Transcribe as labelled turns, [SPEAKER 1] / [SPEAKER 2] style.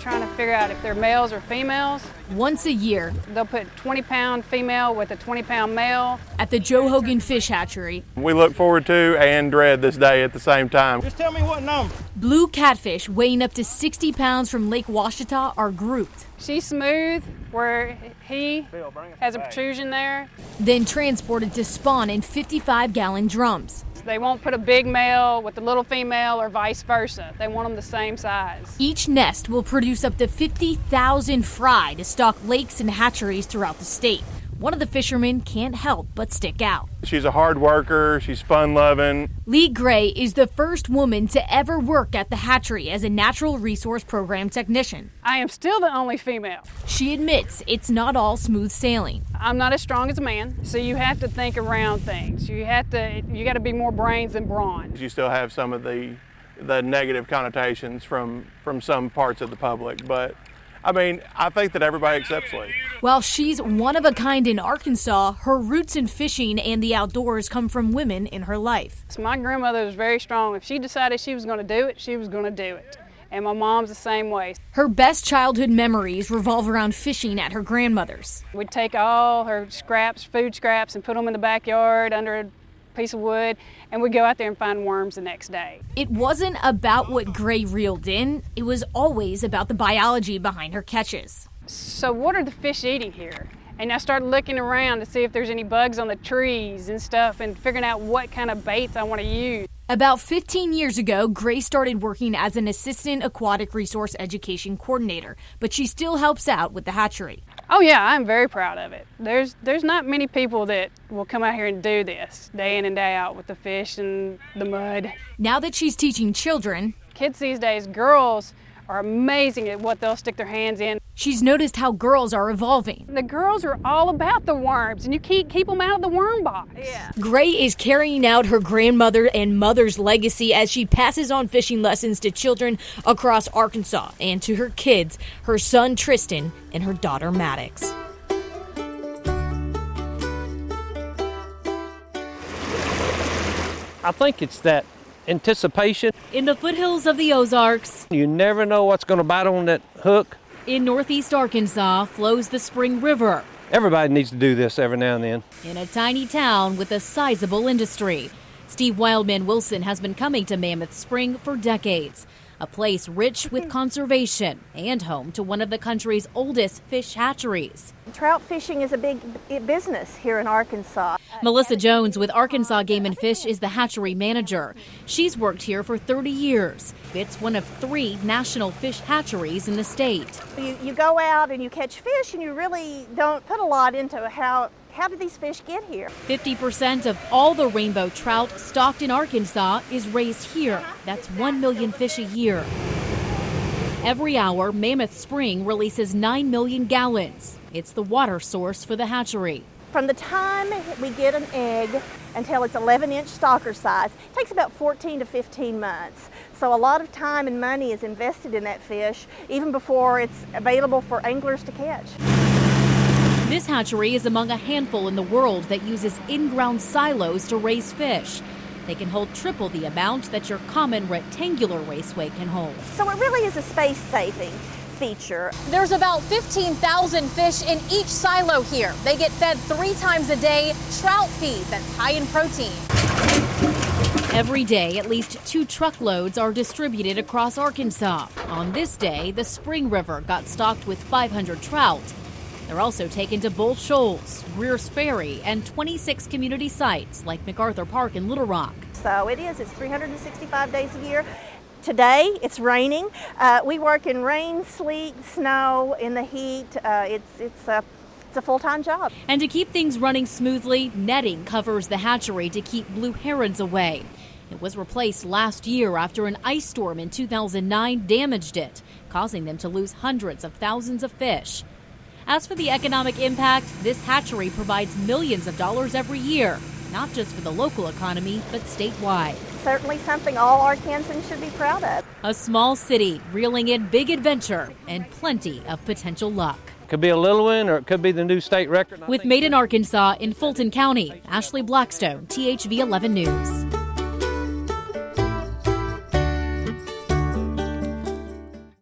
[SPEAKER 1] trying to figure out if they're males or females.
[SPEAKER 2] Once a year,
[SPEAKER 1] They'll put 20-pound female with a 20-pound male.
[SPEAKER 2] at the Joe Hogan Fish Hatchery,
[SPEAKER 3] We look forward to and dread this day at the same time.
[SPEAKER 4] Just tell me what number.
[SPEAKER 2] blue catfish weighing up to 60 pounds from Lake Washita are grouped,
[SPEAKER 1] She's smooth where he has a protrusion there.
[SPEAKER 2] then transported to spawn in 55-gallon drums.
[SPEAKER 1] They won't put a big male with a little female or vice versa. They want them the same size.
[SPEAKER 2] Each nest will produce up to 50,000 fry to stock lakes and hatcheries throughout the state. One of the fishermen can't help but stick out.
[SPEAKER 3] She's a hard worker, she's fun-loving.
[SPEAKER 2] Lee Gray is the first woman to ever work at the hatchery as a natural resource program technician.
[SPEAKER 1] I am still the only female.
[SPEAKER 2] She admits it's not all smooth sailing.
[SPEAKER 1] I'm not as strong as a man, so you have to think around things. You got to be more brains than brawn.
[SPEAKER 3] You still have some of the negative connotations from some parts of the public, but I mean, I think that everybody accepts Lee.
[SPEAKER 2] While she's one of a kind in Arkansas, her roots in fishing and the outdoors come from women in her life.
[SPEAKER 1] So my grandmother was very strong. If she decided she was going to do it, she was going to do it. And my mom's the same way.
[SPEAKER 2] Her best childhood memories revolve around fishing at her grandmother's.
[SPEAKER 1] We'd take all her scraps, food scraps, and put them in the backyard under a piece of wood, and we'd go out there and find worms the next day.
[SPEAKER 2] It wasn't about what Gray reeled in, it was always about the biology behind her catches.
[SPEAKER 1] So what are the fish eating here? And I started looking around to see if there's any bugs on the trees and stuff and figuring out what kind of baits I want to use.
[SPEAKER 2] About 15 years ago, Gray started working as an assistant aquatic resource education coordinator, but she still helps out with the hatchery.
[SPEAKER 1] Oh yeah, I'm very proud of it. There's not many people that will come out here and do this day in and day out with the fish and the mud.
[SPEAKER 2] Now that she's teaching children,
[SPEAKER 1] Kids these days, girls, are amazing at what they'll stick their hands in.
[SPEAKER 2] she's noticed how girls are evolving.
[SPEAKER 1] The girls are all about the worms, and you can't keep them out of the worm box. Yeah.
[SPEAKER 2] Gray is carrying out her grandmother and mother's legacy as she passes on fishing lessons to children across Arkansas and to her kids, her son Tristan and her daughter Maddox.
[SPEAKER 4] I think it's that anticipation.
[SPEAKER 2] In the foothills of the Ozarks,
[SPEAKER 4] You never know what's going to bite on that hook.
[SPEAKER 2] in northeast Arkansas, flows the Spring River.
[SPEAKER 4] Everybody needs to do this every now and then.
[SPEAKER 2] In a tiny town with a sizable industry. Steve Wildman Wilson has been coming to Mammoth Spring for decades. A place rich with conservation and home to one of the country's oldest fish hatcheries.
[SPEAKER 5] Trout fishing is a big business here in Arkansas.
[SPEAKER 2] Melissa Jones with Arkansas Game and Fish is the hatchery manager. She's worked here for 30 years. It's one of 3 national fish hatcheries in the state.
[SPEAKER 5] You go out and you catch fish and you really don't put a lot into how did these fish get here?
[SPEAKER 2] 50% of all the rainbow trout stocked in Arkansas is raised here. That's 1 million fish a year. Every hour, Mammoth Spring releases 9 million gallons. It's the water source for the hatchery.
[SPEAKER 5] From the time we get an egg until it's 11-inch stalker size, it takes about 14 to 15 months. So a lot of time and money is invested in that fish even before it's available for anglers to catch.
[SPEAKER 2] This hatchery is among a handful in the world that uses in-ground silos to raise fish. They can hold triple the amount that your common rectangular raceway can hold.
[SPEAKER 5] So it really is a space-saving feature.
[SPEAKER 6] There's about 15,000 fish in each silo here. They get fed 3 times a day trout feed that's high in protein.
[SPEAKER 2] Every day, at least 2 truckloads are distributed across Arkansas. On this day, the Spring River got stocked with 500 trout. They're also taken to Bull Shoals, Greer's Ferry, and 26 community sites like MacArthur Park in Little Rock.
[SPEAKER 5] So it's 365 days a year. Today, it's raining. We work in rain, sleet, snow, in the heat. It's a full-time job.
[SPEAKER 2] And to keep things running smoothly, netting covers the hatchery to keep blue herons away. It was replaced last year after an ice storm in 2009 damaged it, causing them to lose hundreds of thousands of fish. As for the economic impact, this hatchery provides millions of dollars every year, not just for the local economy, but statewide.
[SPEAKER 5] Certainly something all Arkansans should be proud of.
[SPEAKER 2] A small city reeling in big adventure and plenty of potential luck.
[SPEAKER 4] Could be a little one or it could be the new state record.
[SPEAKER 2] With Made in Arkansas in Fulton County, Ashley Blackstone, THV11 News.